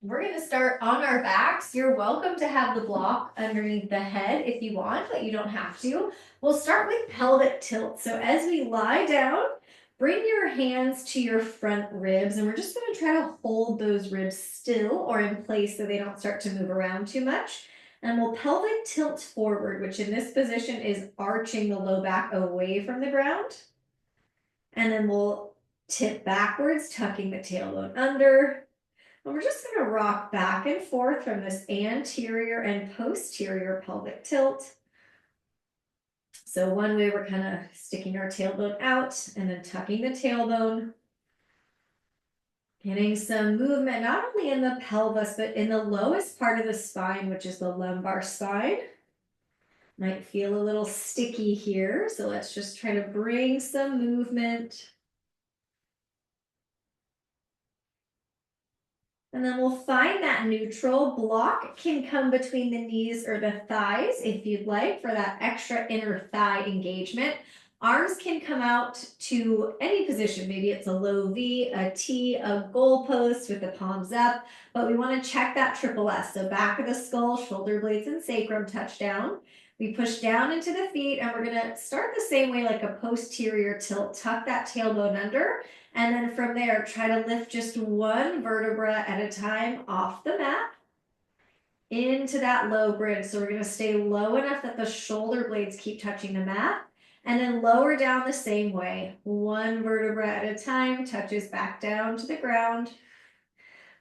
We're going to start on our backs. You're welcome to have the block underneath the head if you want, but you don't have to. We'll start with pelvic tilt. So as we lie down, bring your hands to your front ribs, and we're just going to try to hold those ribs still or in place so they don't start to move around too much. And we'll pelvic tilt forward, which in this position is arching the low back away from the ground. And then we'll tip backwards, tucking the tailbone under. And we're just going to rock back and forth from this anterior and posterior pelvic tilt. So one way we're kind of sticking our tailbone out and then tucking the tailbone. Getting some movement, not only in the pelvis, but in the lowest part of the spine, which is the lumbar spine. Might feel a little sticky here, so let's just try to bring some movement. And then we'll find that neutral. Block can come between the knees or the thighs if you'd like for that extra inner thigh engagement. Arms can come out to any position. Maybe it's a low V, a T, a goalpost with the palms up, but we want to check that triple S. So back of the skull, shoulder blades and sacrum touch down. We push down into the feet, and we're going to start the same way like a posterior tilt. Tuck that tailbone under. And then from there, try to lift just one vertebra at a time off the mat into that low bridge. So we're going to stay low enough that the shoulder blades keep touching the mat. And then lower down the same way. One vertebra at a time touches back down to the ground.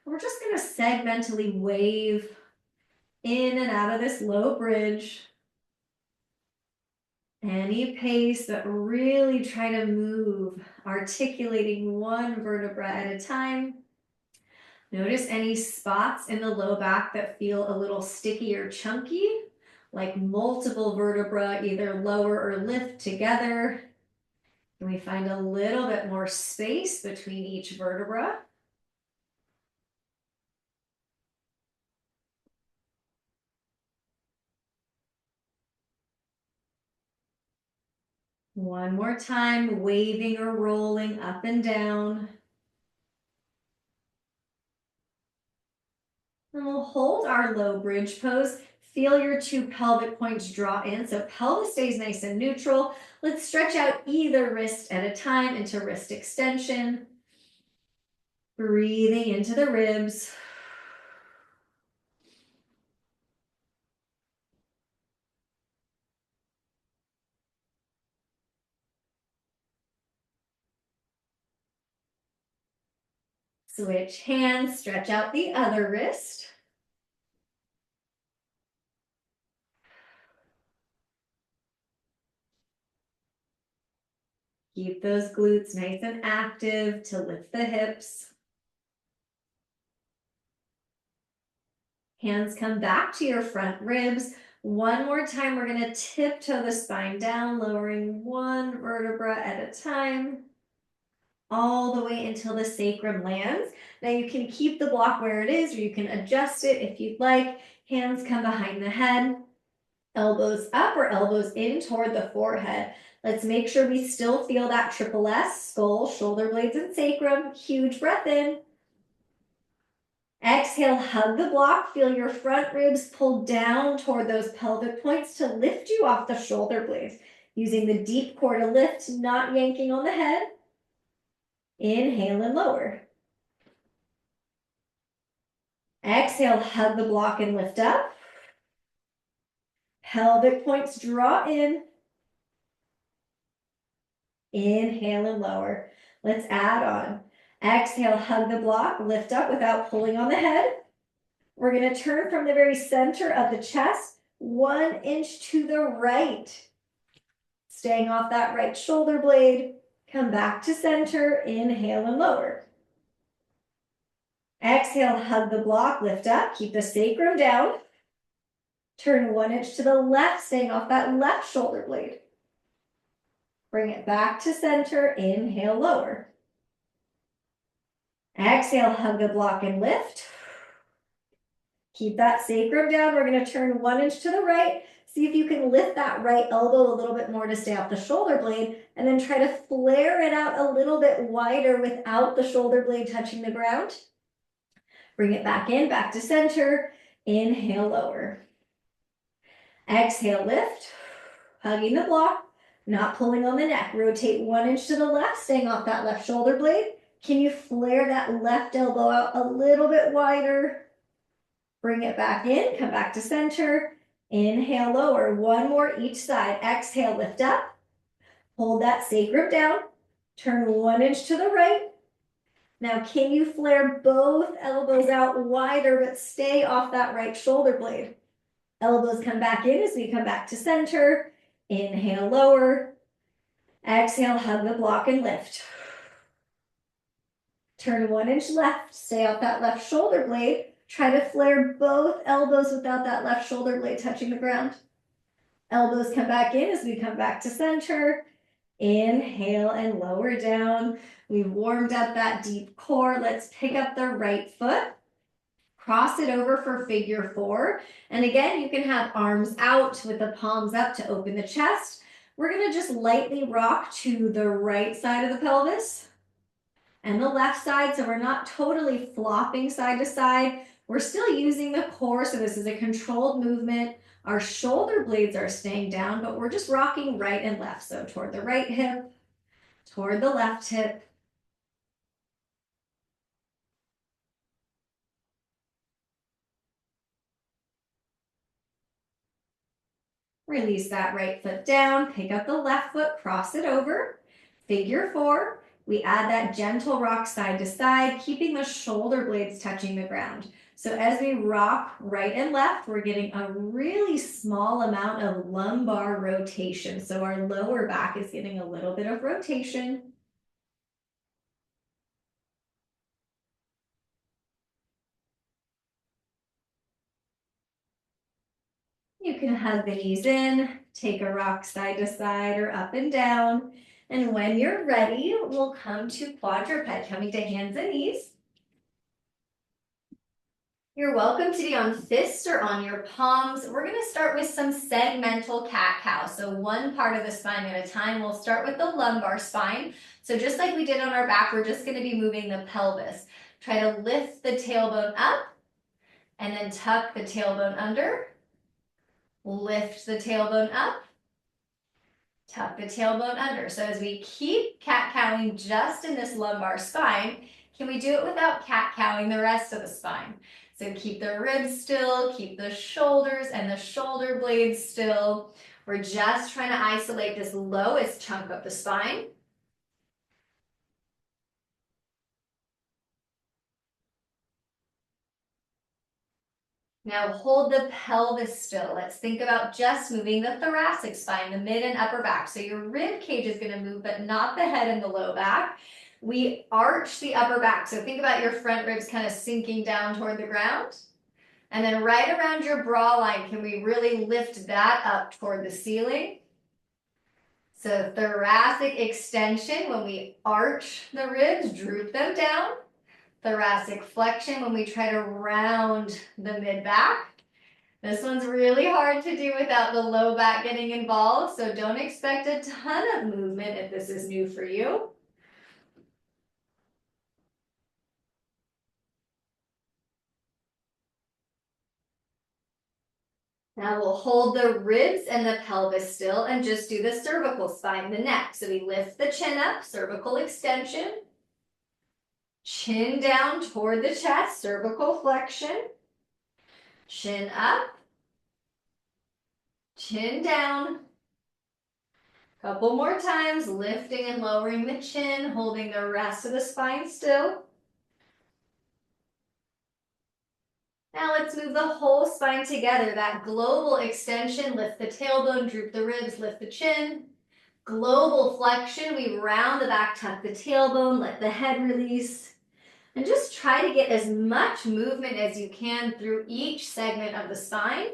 We're just going to segmentally wave in and out of this low bridge. Any pace, but really try to move, articulating one vertebra at a time. Notice any spots in the low back that feel a little sticky or chunky, like multiple vertebra either lower or lift together. Can we find a little bit more space between each vertebra? One more time, waving or rolling up and down. And we'll hold our low bridge pose. Feel your two pelvic points draw in, so pelvis stays nice and neutral. Let's stretch out either wrist at a time into wrist extension. Breathing into the ribs. Switch hands, stretch out the other wrist. Keep those glutes nice and active to lift the hips. Hands come back to your front ribs. One more time, we're going to tiptoe the spine down, lowering one vertebra at a time, all the way until the sacrum lands. Now you can keep the block where it is, or you can adjust it if you'd like. Hands come behind the head, elbows up or elbows in toward the forehead. Let's make sure we still feel that triple S, skull, shoulder blades, and sacrum. Huge breath in. Exhale, hug the block. Feel your front ribs pull down toward those pelvic points to lift you off the shoulder blades. Using the deep core to lift, not yanking on the head. Inhale and lower. Exhale, hug the block and lift up. Pelvic points draw in. Inhale and lower. Let's add on. Exhale, hug the block, lift up without pulling on the head. We're going to turn from the very center of the chest, 1 inch to the right. Staying off that right shoulder blade. Come back to center, inhale and lower. Exhale, hug the block, lift up, keep the sacrum down. Turn 1 inch to the left, staying off that left shoulder blade. Bring it back to center, inhale, lower. Exhale, hug the block and lift. Keep that sacrum down. We're going to turn 1 inch to the right. See if you can lift that right elbow a little bit more to stay off the shoulder blade, and then try to flare it out a little bit wider without the shoulder blade touching the ground. Bring it back in, back to center. Inhale, lower. Exhale, lift. Hugging the block, not pulling on the neck. Rotate 1 inch to the left, staying off that left shoulder blade. Can you flare that left elbow out a little bit wider? Bring it back in, come back to center. Inhale, lower. One more each side. Exhale, lift up. Hold that sacrum down. Turn 1 inch to the right. Now, can you flare both elbows out wider, but stay off that right shoulder blade? Elbows come back in as we come back to center. Inhale, lower. Exhale, hug the block and lift. Turn 1 inch left. Stay off that left shoulder blade. Try to flare both elbows without that left shoulder blade touching the ground. Elbows come back in as we come back to center. Inhale and lower down. We've warmed up that deep core. Let's pick up the right foot. Cross it over for figure 4. And again, you can have arms out with the palms up to open the chest. We're going to just lightly rock to the right side of the pelvis and the left side. So we're not totally flopping side to side. We're still using the core. So this is a controlled movement. Our shoulder blades are staying down, but we're just rocking right and left. So toward the right hip, toward the left hip. Release that right foot down, pick up the left foot, cross it over. Figure 4, we add that gentle rock side to side, keeping the shoulder blades touching the ground. So as we rock right and left, we're getting a really small amount of lumbar rotation. So our lower back is getting a little bit of rotation. You can hug the knees in, take a rock side to side or up and down. And when you're ready, we'll come to quadruped, coming to hands and knees. You're welcome to be on fists or on your palms. We're going to start with some segmental cat-cow. So one part of the spine at a time. We'll start with the lumbar spine. So just like we did on our back, we're just going to be moving the pelvis. Try to lift the tailbone up and then tuck the tailbone under. Lift the tailbone up. Tuck the tailbone under. So as we keep cat-cowing just in this lumbar spine, can we do it without cat-cowing the rest of the spine? So keep the ribs still, keep the shoulders and the shoulder blades still. We're just trying to isolate this lowest chunk of the spine. Now hold the pelvis still. Let's think about just moving the thoracic spine, the mid and upper back. So your rib cage is going to move, but not the head and the low back. We arch the upper back. So think about your front ribs kind of sinking down toward the ground. And then right around your bra line, can we really lift that up toward the ceiling? So thoracic extension, when we arch the ribs, droop them down. Thoracic flexion when we try to round the mid-back. This one's really hard to do without the low back getting involved, so don't expect a ton of movement if this is new for you. Now we'll hold the ribs and the pelvis still and just do the cervical spine, the neck. So we lift the chin up, cervical extension. Chin down toward the chest, cervical flexion. Chin up. Chin down. Couple more times, lifting and lowering the chin, holding the rest of the spine still. Now let's move the whole spine together. That global extension, lift the tailbone, droop the ribs, lift the chin. Global flexion, we round the back, tuck the tailbone, let the head release. And just try to get as much movement as you can through each segment of the spine.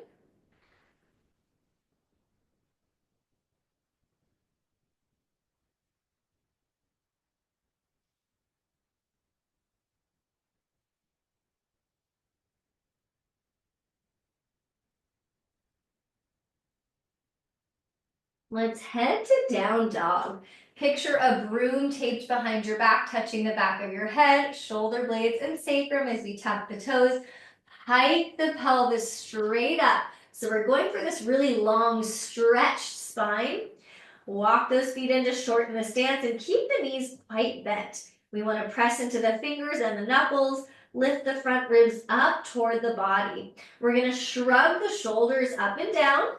Let's head to down dog. Picture a broom taped behind your back, touching the back of your head, shoulder blades, and sacrum as we tap the toes. Hike the pelvis straight up. So we're going for this really long stretched spine. Walk those feet in to shorten the stance and keep the knees quite bent. We want to press into the fingers and the knuckles, lift the front ribs up toward the body. We're going to shrug the shoulders up and down.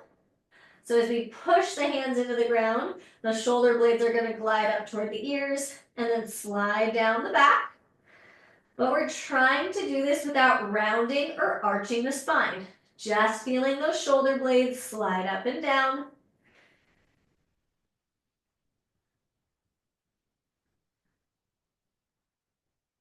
So as we push the hands into the ground, the shoulder blades are going to glide up toward the ears and then slide down the back. But we're trying to do this without rounding or arching the spine. Just feeling those shoulder blades slide up and down.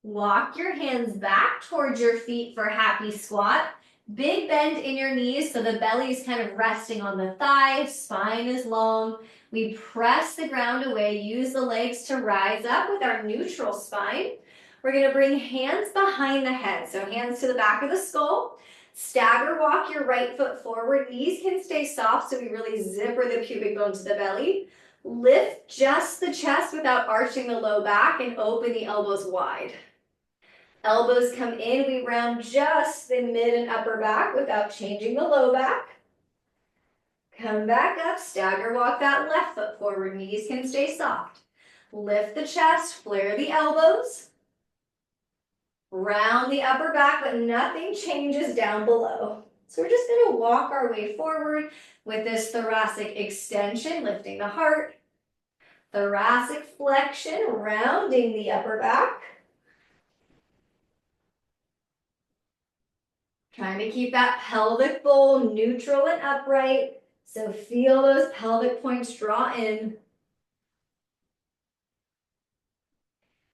Walk your hands back towards your feet for happy squat. Big bend in your knees so the belly is kind of resting on the thighs, spine is long. We press the ground away, use the legs to rise up with our neutral spine. We're going to bring hands behind the head, so hands to the back of the skull. Stagger walk your right foot forward. Knees can stay soft so we really zipper the pubic bone to the belly. Lift just the chest without arching the low back and open the elbows wide. Elbows come in, we round just the mid and upper back without changing the low back. Come back up, stagger walk that left foot forward, knees can stay soft. Lift the chest, flare the elbows. Round the upper back, but nothing changes down below. So we're just gonna walk our way forward with this thoracic extension, lifting the heart. Thoracic flexion, rounding the upper back. Trying to keep that pelvic bowl neutral and upright. So feel those pelvic points draw in.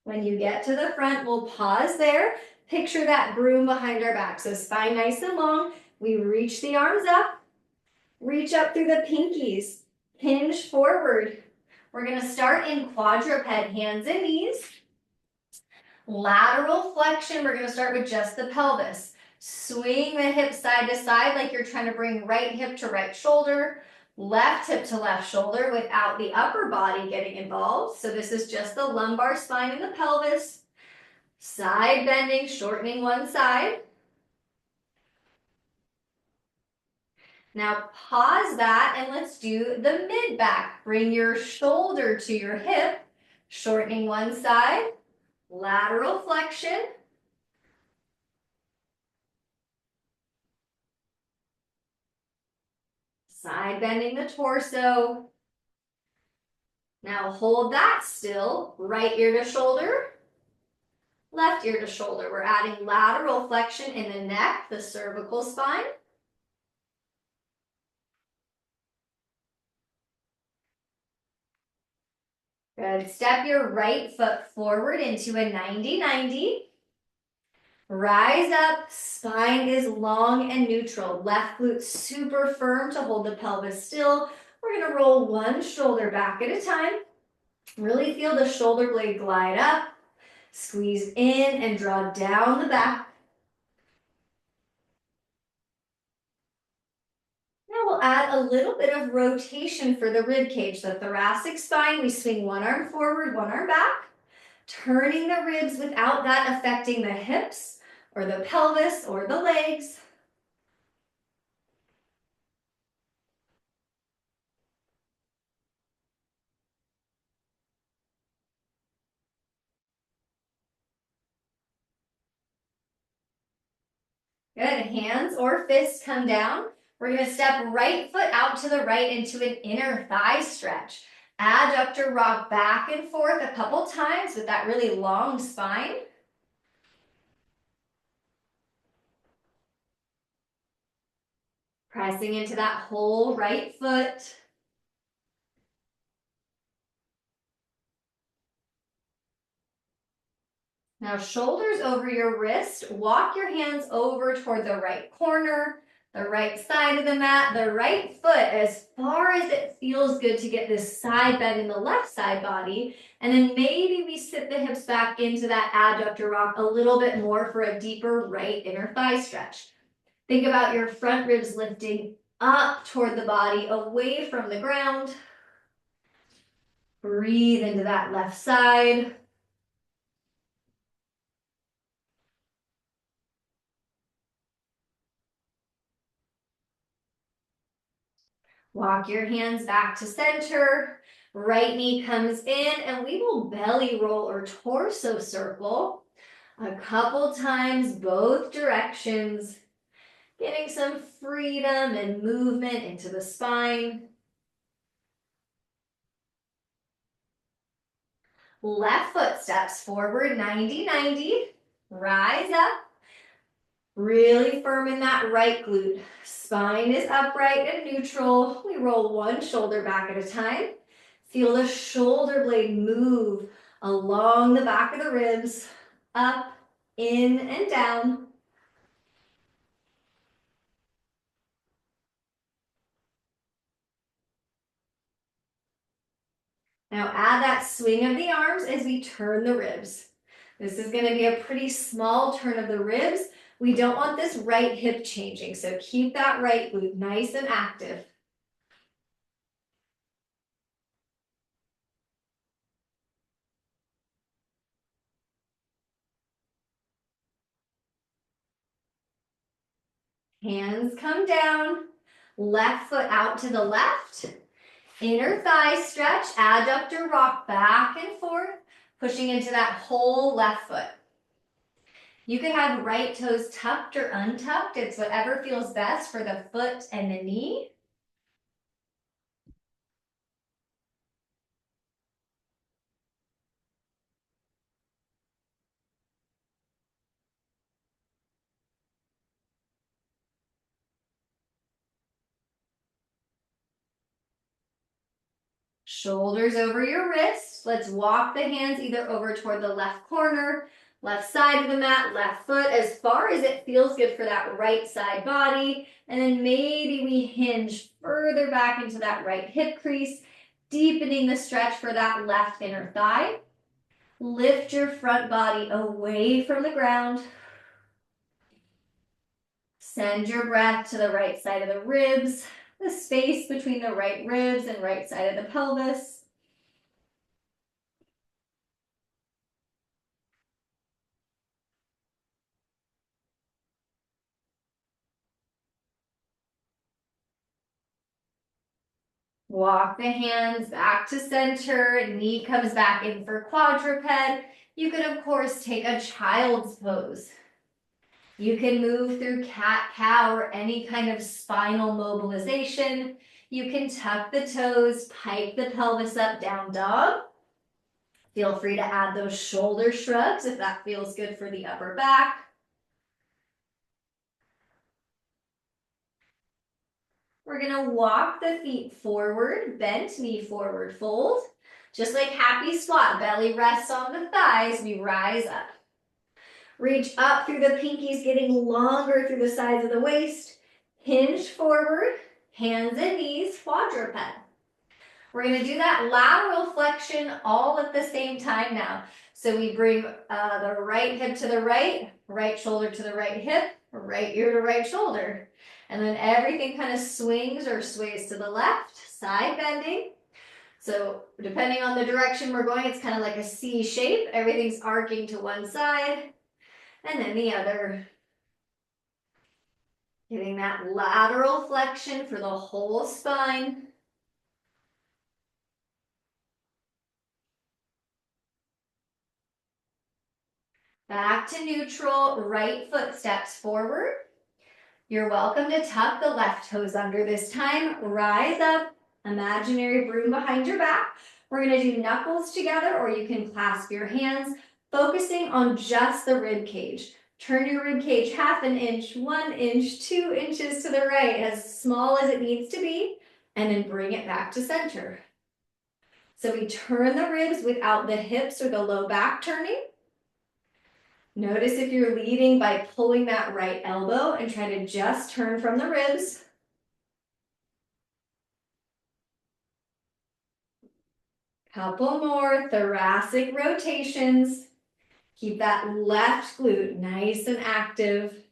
When you get to the front, we'll pause there. Picture that broom behind our back. So spine nice and long. We reach the arms up. Reach up through the pinkies. Hinge forward. We're going to start in quadruped, hands and knees. Lateral flexion, we're going to start with just the pelvis. Swing the hips side to side like you're trying to bring right hip to right shoulder, left hip to left shoulder without the upper body getting involved. So this is just the lumbar spine and the pelvis. Side bending, shortening one side. Now pause that and let's do the mid back. Bring your shoulder to your hip, shortening one side, lateral flexion. Side bending the torso. Now hold that still, right ear to shoulder, left ear to shoulder. We're adding lateral flexion in the neck, the cervical spine. Good. Step your right foot forward into a 90-90. Rise up, spine is long and neutral. Left glute super firm to hold the pelvis still. We're going to roll one shoulder back at a time. Really feel the shoulder blade glide up. Squeeze in and draw down the back. Now we'll add a little bit of rotation for the rib cage. The thoracic spine, we swing one arm forward, one arm back, turning the ribs without that affecting the hips or the pelvis or the legs. Good, hands or fists come down. We're gonna step right foot out to the right into an inner thigh stretch. Adductor rock back and forth a couple times with that really long spine. Pressing into that whole right foot. Now shoulders over your wrist, walk your hands over toward the right corner, the right side of the mat, the right foot as far as it feels good to get this side bend in the left side body. And then maybe we sit the hips back into that adductor rock a little bit more for a deeper right inner thigh stretch. Think about your front ribs lifting up toward the body, away from the ground. Breathe into that left side. Walk your hands back to center. Right knee comes in and we will belly roll or torso circle a couple times, both directions, getting some freedom and movement into the spine. Left foot steps forward, 90-90. Rise up. Really firm in that right glute. Spine is upright and neutral. We roll one shoulder back at a time. Feel the shoulder blade move along the back of the ribs, up, in, and down. Now add that swing of the arms as we turn the ribs. This is going to be a pretty small turn of the ribs. We don't want this right hip changing, so keep that right glute nice and active. Hands come down, left foot out to the left, inner thigh stretch, adductor rock back and forth, pushing into that whole left foot. You could have right toes tucked or untucked. It's whatever feels best for the foot and the knee. Shoulders over your wrist. Let's walk the hands either over toward the left corner, left side of the mat, left foot, as far as it feels good for that right side body. And then maybe we hinge further back into that right hip crease, deepening the stretch for that left inner thigh. Lift your front body away from the ground. Send your breath to the right side of the ribs, the space between the right ribs and right side of the pelvis. Walk the hands back to center, knee comes back in for quadruped. You could, of course, take a child's pose. You can move through cat-cow or any kind of spinal mobilization. You can tuck the toes, pike the pelvis up, down dog. Feel free to add those shoulder shrugs if that feels good for the upper back. We're gonna walk the feet forward, bent knee forward fold. Just like happy squat, belly rests on the thighs, we rise up. Reach up through the pinkies, getting longer through the sides of the waist. Hinge forward, hands and knees, quadruped. We're gonna do that lateral flexion all at the same time now. So we bring the right hip to the right shoulder to the right hip, right ear to right shoulder. And then everything kind of swings or sways to the left, side bending. So depending on the direction we're going, it's kind of like a C shape. Everything's arcing to one side and then the other. Getting that lateral flexion for the whole spine. Back to neutral, right foot steps forward. You're welcome to tuck the left toes under this time. Rise up, imaginary broom behind your back. We're gonna do knuckles together or you can clasp your hands, focusing on just the rib cage. Turn your rib cage half an inch, 1 inch, 2 inches to the right, as small as it needs to be, and then bring it back to center. So we turn the ribs without the hips or the low back turning. Notice if you're leading by pulling that right elbow and try to just turn from the ribs. Couple more thoracic rotations. Keep that left glute nice and active.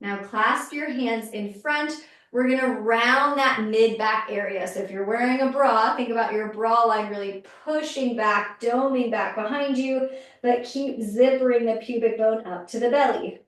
Now clasp your hands in front. We're gonna round that mid-back area. So if you're wearing a bra, think about your bra line really pushing back, doming back behind you, but keep zippering the pubic bone up to the belly.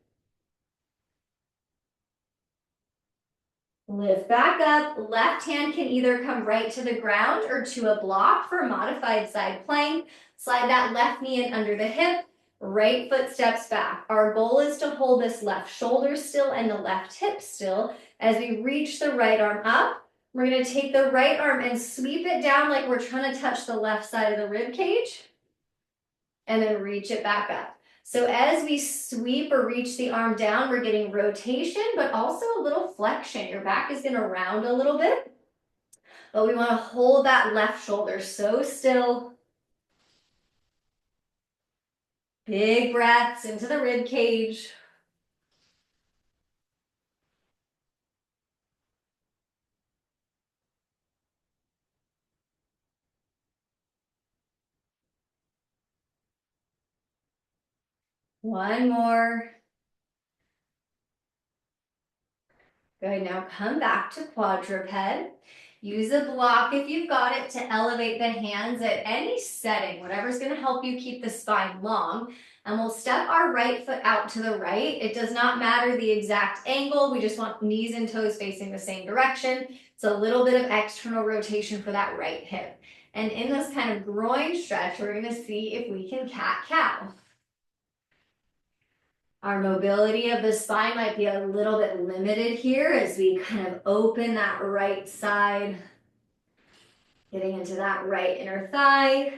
Lift back up. Left hand can either come right to the ground or to a block for modified side plank. Slide that left knee in under the hip. Right foot steps back. Our goal is to hold this left shoulder still and the left hip still. As we reach the right arm up, we're going to take the right arm and sweep it down like we're trying to touch the left side of the rib cage. And then reach it back up. So as we sweep or reach the arm down, we're getting rotation, but also a little flexion. Your back is going to round a little bit, but we want to hold that left shoulder so still. Big breaths into the rib cage. One more. Good, now come back to quadruped. Use a block if you've got it to elevate the hands at any setting, whatever's going to help you keep the spine long. And we'll step our right foot out to the right. It does not matter the exact angle. We just want knees and toes facing the same direction. It's a little bit of external rotation for that right hip. And in this kind of groin stretch, we're going to see if we can cat-cow. Our mobility of the spine might be a little bit limited here as we kind of open that right side, getting into that right inner thigh.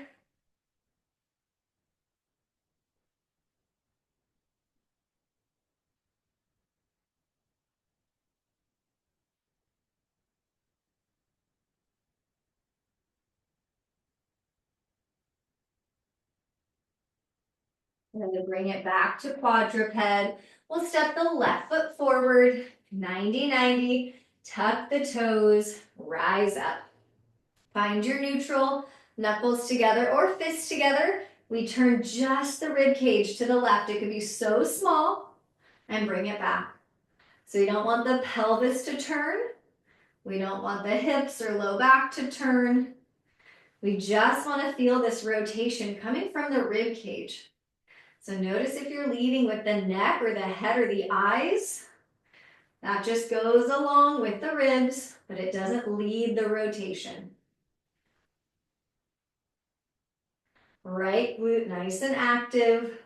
And then to bring it back to quadruped, we'll step the left foot forward, 90-90, tuck the toes, rise up. Find your neutral, knuckles together or fists together. We turn just the rib cage to the left. It could be so small, and bring it back. So we don't want the pelvis to turn. We don't want the hips or low back to turn. We just want to feel this rotation coming from the rib cage. So notice if you're leading with the neck or the head or the eyes. That just goes along with the ribs, but it doesn't lead the rotation. Right glute nice and active.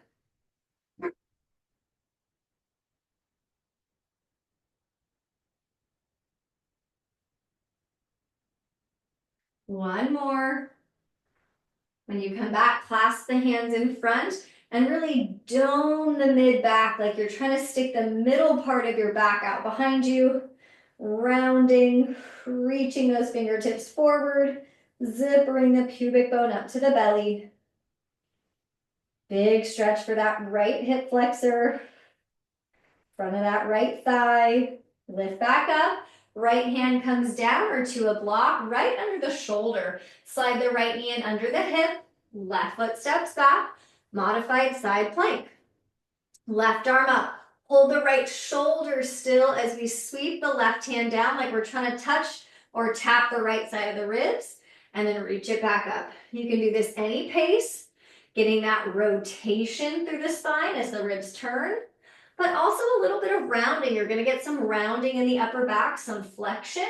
One more. When you come back, clasp the hands in front and really dome the mid back like you're trying to stick the middle part of your back out behind you. Rounding, reaching those fingertips forward, zippering the pubic bone up to the belly. Big stretch for that right hip flexor. Front of that right thigh. Lift back up. Right hand comes down or to a block right under the shoulder. Slide the right knee in under the hip. Left foot steps back. Modified side plank. Left arm up. Hold the right shoulder still as we sweep the left hand down like we're trying to touch or tap the right side of the ribs, and then reach it back up. You can do this any pace, getting that rotation through the spine as the ribs turn, but also a little bit of rounding. You're going to get some rounding in the upper back, some flexion.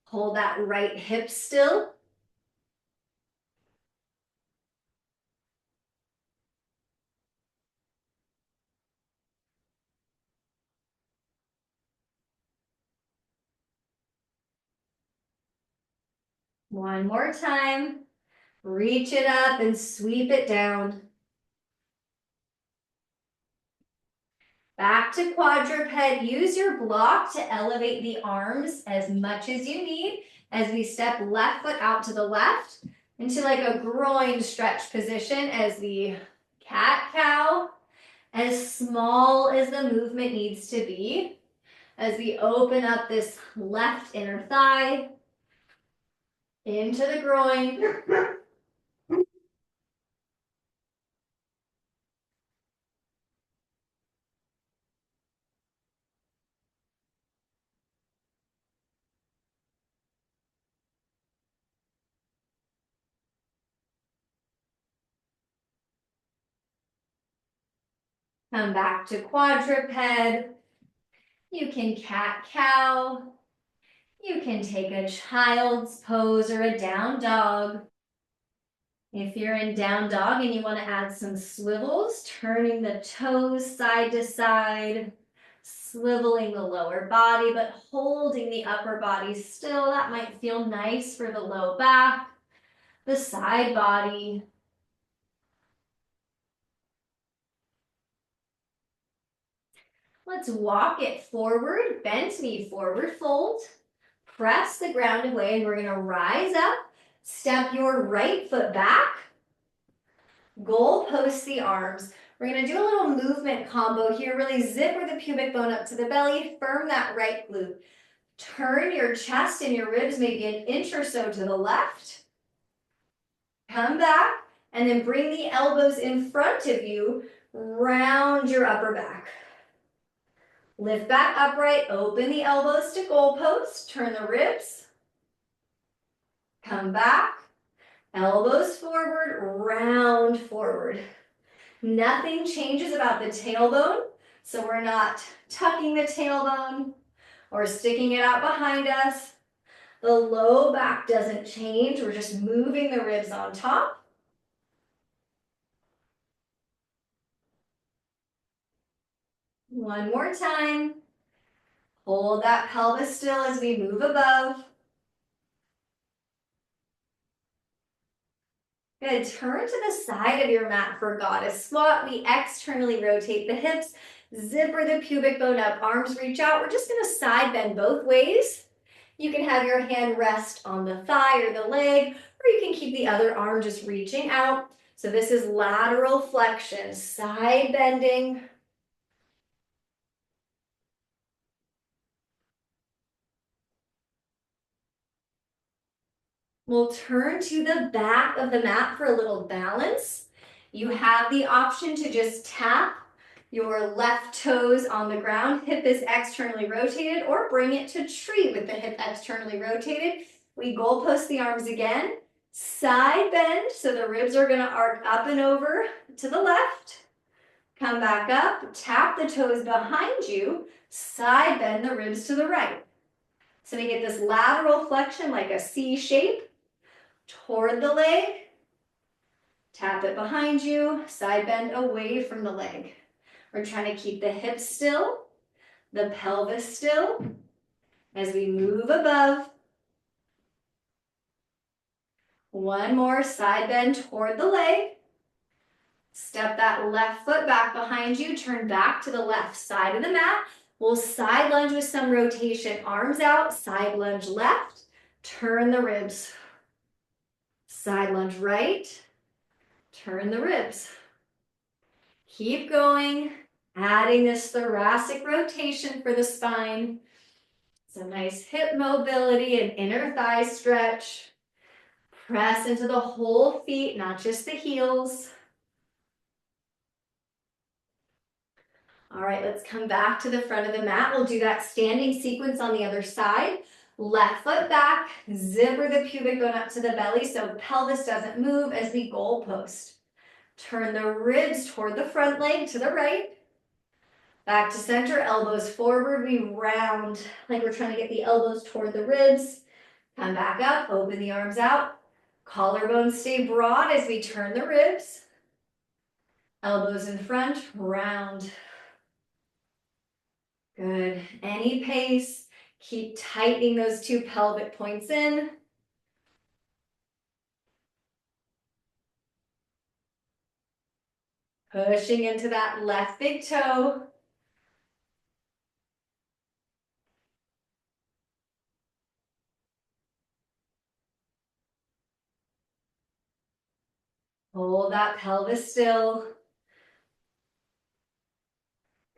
Hold that right hip still. One more time. Reach it up and sweep it down. Back to quadruped. Use your block to elevate the arms as much as you need as we step left foot out to the left into like a groin stretch position as the cat-cow, as small as the movement needs to be, as we open up this left inner thigh into the groin. Come back to quadruped. You can cat-cow. You can take a child's pose or a down dog. If you're in down dog and you want to add some swivels, turning the toes side to side, swiveling the lower body, but holding the upper body still. That might feel nice for the low back, the side body. Let's walk it forward, bent knee forward fold. Press the ground away and we're going to rise up. Step your right foot back. Goal post the arms. We're going to do a little movement combo here. Really zipper the pubic bone up to the belly. Firm that right glute. Turn your chest and your ribs maybe an inch or so to the left. Come back and then bring the elbows in front of you. Round your upper back. Lift back upright. Open the elbows to goal post. Turn the ribs. Come back. Elbows forward, round forward. Nothing changes about the tailbone, so we're not tucking the tailbone or sticking it out behind us. The low back doesn't change, we're just moving the ribs on top. One more time. Hold that pelvis still as we move above. Good, turn to the side of your mat for goddess squat. We externally rotate the hips, zipper the pubic bone up, arms reach out. We're just gonna side bend both ways. You can have your hand rest on the thigh or the leg, or you can keep the other arm just reaching out. So this is lateral flexion, side bending. We'll turn to the back of the mat for a little balance. You have the option to just tap your left toes on the ground, hip is externally rotated, or bring it to tree with the hip externally rotated. We goal post the arms again, side bend, so the ribs are gonna arc up and over to the left. Come back up, tap the toes behind you, side bend the ribs to the right. So we get this lateral flexion like a C shape. Toward the leg, tap it behind you, side bend away from the leg. We're trying to keep the hips still, the pelvis still, as we move above. One more, side bend toward the leg. Step that left foot back behind you, turn back to the left side of the mat. We'll side lunge with some rotation, arms out, side lunge left, turn the ribs. Side lunge right, turn the ribs. Keep going, adding this thoracic rotation for the spine. Some nice hip mobility and inner thigh stretch. Press into the whole feet, not just the heels. All right, let's come back to the front of the mat. We'll do that standing sequence on the other side. Left foot back, zipper the pubic bone up to the belly so pelvis doesn't move as we goal post. Turn the ribs toward the front leg to the right. Back to center, elbows forward. We round like we're trying to get the elbows toward the ribs. Come back up, open the arms out. Collarbones stay broad as we turn the ribs. Elbows in front, round. Good. Any pace. Keep tightening those two pelvic points in. Pushing into that left big toe. Hold that pelvis still.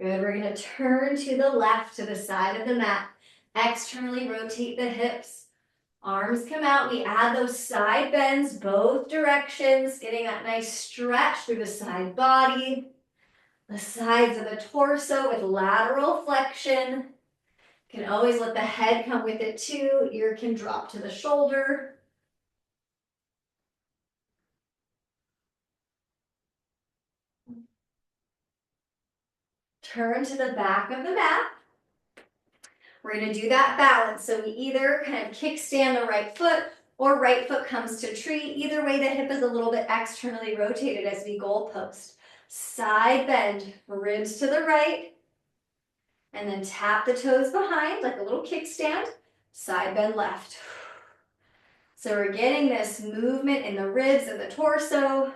Good, we're gonna turn to the left, to the side of the mat. Externally rotate the hips. Arms come out, we add those side bends both directions, getting that nice stretch through the side body, the sides of the torso with lateral flexion. You can always let the head come with it too. Ear can drop to the shoulder. turn to the back of the mat. We're going to do that balance. So we either kind of kickstand the right foot or right foot comes to tree. Either way, the hip is a little bit externally rotated as we goalpost. Side bend, ribs to the right, and then tap the toes behind like a little kickstand. Side bend left. So we're getting this movement in the ribs and the torso.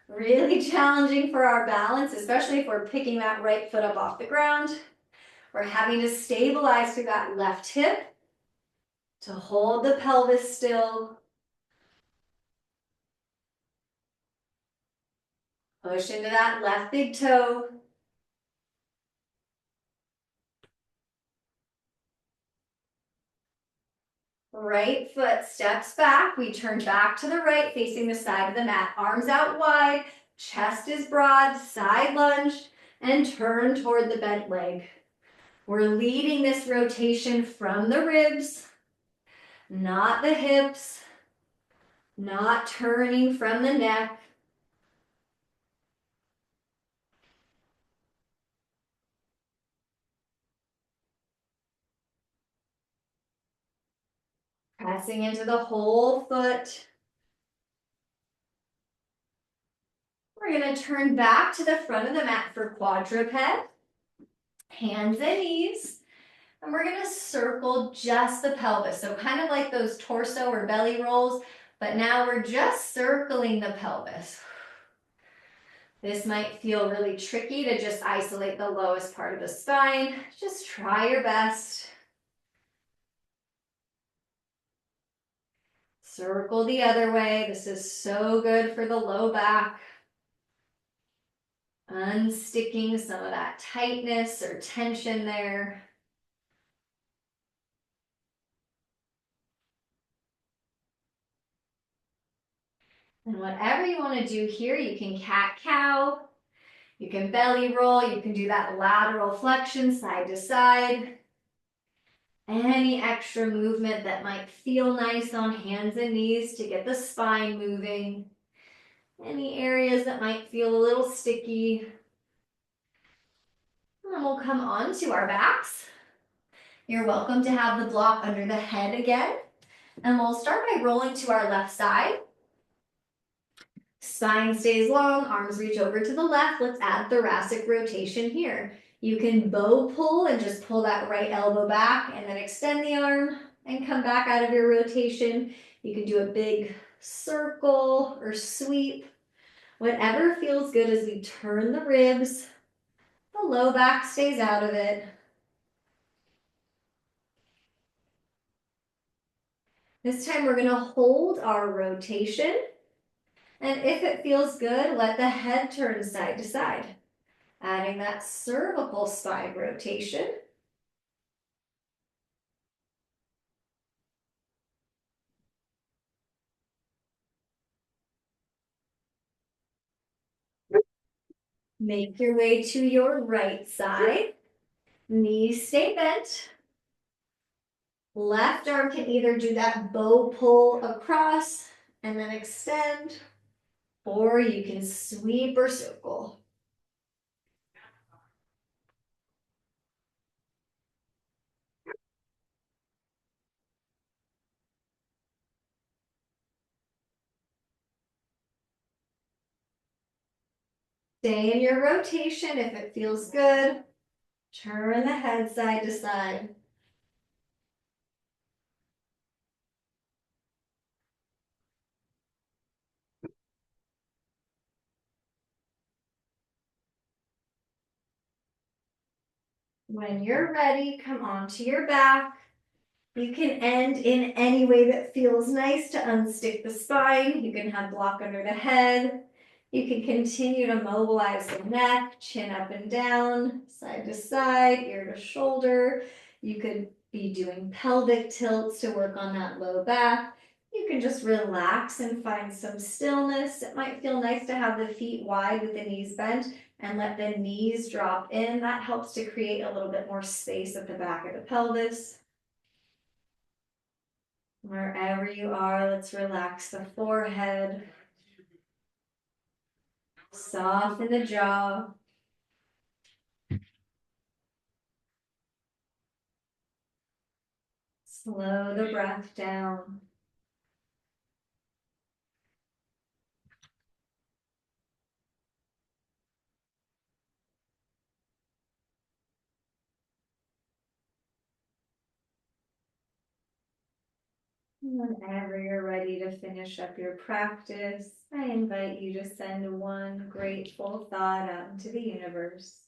Really challenging for our balance, especially if we're picking that right foot up off the ground. We're having to stabilize through that left hip to hold the pelvis still. Push into that left big toe. Right foot steps back. We turn back to the right, facing the side of the mat. Arms out wide, chest is broad, side lunge, and turn toward the bent leg. We're leading this rotation from the ribs, not the hips, not turning from the neck. Pressing into the whole foot. We're going to turn back to the front of the mat for quadruped. Hands and knees. And we're going to circle just the pelvis. So kind of like those torso or belly rolls, but now we're just circling the pelvis. This might feel really tricky to just isolate the lowest part of the spine. Just try your best. Circle the other way. This is so good for the low back. Unsticking some of that tightness or tension there. And whatever you want to do here, you can cat-cow, you can belly roll, you can do that lateral flexion side to side. Any extra movement that might feel nice on hands and knees to get the spine moving. Any areas that might feel a little sticky. And then we'll come on to our backs. You're welcome to have the block under the head again. And we'll start by rolling to our left side. Spine stays long, arms reach over to the left. Let's add thoracic rotation here. You can bow pull and just pull that right elbow back and then extend the arm and come back out of your rotation. You can do a big circle or sweep. Whatever feels good as we turn the ribs. The low back stays out of it. This time we're going to hold our rotation. And if it feels good, let the head turn side to side. Adding that cervical spine rotation. Make your way to your right side. Knees stay bent. Left arm can either do that bow pull across and then extend, or you can sweep or circle. Stay in your rotation if it feels good. Turn the head side to side. When you're ready, come onto your back. You can end in any way that feels nice to unstick the spine. You can have block under the head. You can continue to mobilize the neck, chin up and down, side to side, ear to shoulder. You could be doing pelvic tilts to work on that low back. You can just relax and find some stillness. It might feel nice to have the feet wide with the knees bent and let the knees drop in. That helps to create a little bit more space at the back of the pelvis. Wherever you are, let's relax the forehead. Soften the jaw. Slow the breath down. Whenever you're ready to finish up your practice, I invite you to send one grateful thought out into the universe.